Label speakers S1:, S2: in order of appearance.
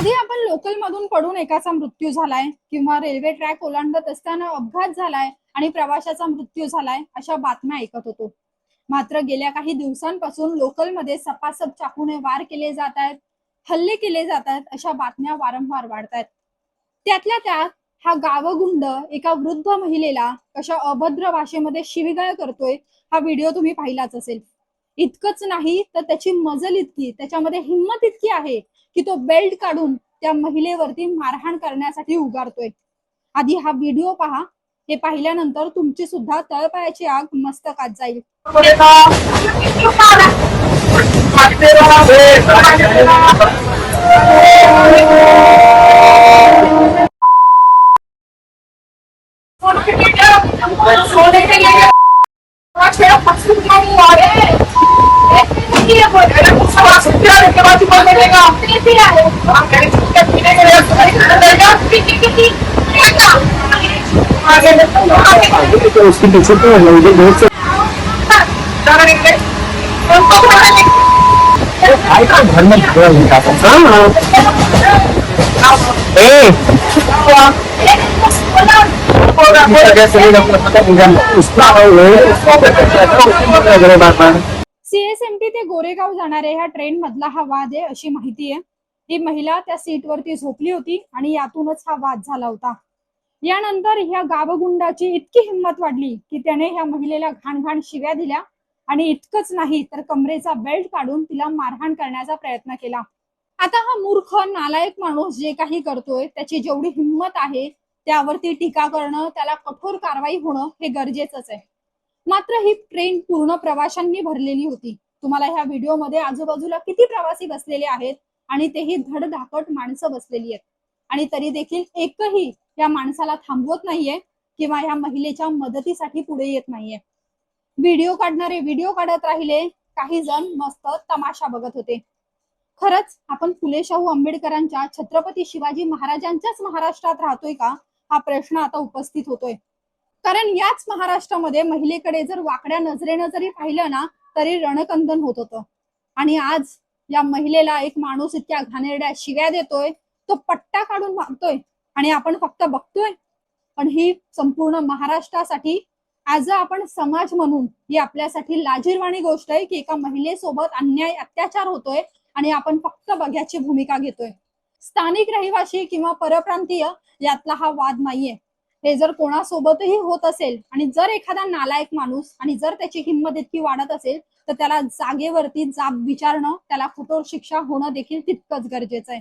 S1: कधी आपण लोकल मधून पडून एकाचा मृत्यू झालाय किंवा रेल्वे ट्रॅक ओलांडत असताना अपघात झालाय आणि प्रवाशाचा मृत्यू झालाय अशा बातम्या ऐकत होतो. मात्र गेल्या काही दिवसांपासून लोकलमध्ये सपासप चाकूने वार केले जात आहेत, हल्ले केले जात आहेत अशा बातम्या वारंवार वाढतायत. त्यातल्या त्यात हा गावगुंड एका वृद्ध महिलेला कशा अभद्र भाषेमध्ये शिवीगाळ करतोय हा व्हिडिओ तुम्ही पाहिलाच असेल. इतकंच नाही तर त्याची मजल इतकी, त्याच्यामध्ये हिंमत इतकी आहे की तो बेल्ट काढून त्या महिलेवरती मारहाण करण्यासाठी उगारतोय. आधी हा व्हिडिओ पहा. हे पाहिल्यानंतर तुमची सुद्धा तळपायाची आग मस्तकात जाईल.
S2: उसकी पीछे तो मुझे बहुत से भाई का घर में झगड़ा हुआ था।
S1: सीएसएमटी ते गोरेगाव जाणाऱ्या ह्या ट्रेन मधला हा वाद आहे अशी माहिती आहे. ही महिला त्या सीट वरती झोपली होती आणि यातूनच हा वाद झाला होता. यानंतर ह्या गावगुंडाची इतकी हिंमत वाढली की त्याने ह्या महिलेला घाण घाण शिव्या दिल्या आणि इतकंच नाही तर कमरेचा बेल्ट काढून तिला मारहाण करण्याचा प्रयत्न केला. आता हा मूर्ख नालायक माणूस जे काही करतोय त्याची जेवढी हिंमत आहे त्यावरती टीका करणं, त्याला कठोर कारवाई होणं हे गरजेचंच आहे. मात्र ही ट्रेन पूर्ण प्रवाशांनी भरलेली होती. तुम्हाला ह्या व्हिडिओमध्ये आजूबाजूला किती प्रवासी बसलेले आहेत आणि तेही धडधाकट माणसं बसलेली आहेत आणि तरी देखील एकही या माणसाला थांबवत नाहीये किंवा ह्या महिलेच्या मदतीसाठी पुढे येत नाहीये. व्हिडिओ काढणारे व्हिडिओ काढत राहिले, काही जण मस्त तमाशा बघत होते. खरंच आपण फुले शाहू आंबेडकरांच्या छत्रपती शिवाजी महाराजांच्याच महाराष्ट्रात राहतोय का हा प्रश्न आता उपस्थित होतोय. कारण याच महाराष्ट्रामध्ये महिलेकडे जर वाकड्या नजरेनं जरी पाहिलं ना तरी रणकंदन होत होतं आणि आज या महिलेला एक माणूस इतक्या घाणेरड्या शिव्या देतोय, तो पट्टा काढून मारतोय आणि आपण फक्त बघतोय. पण ही संपूर्ण महाराष्ट्रासाठी ऍज अ आपण समाज म्हणून ही आपल्यासाठी लाजिरवाणी गोष्ट आहे की एका महिलेसोबत अन्याय अत्याचार होतोय आणि आपण फक्त बघ्याची भूमिका घेतोय. स्थानिक रहिवासी किंवा परप्रांतीय यातला हा वाद नाहीये. हे जर कोणासोबतही होत असेल आणि जर एखादा नालायक माणूस आणि जर त्याची हिंमत इतकी वाढत असेल तर त्याला जागेवरती जाब विचारणं, त्याला कठोर शिक्षा होणं देखील तितकंच गरजेचं आहे.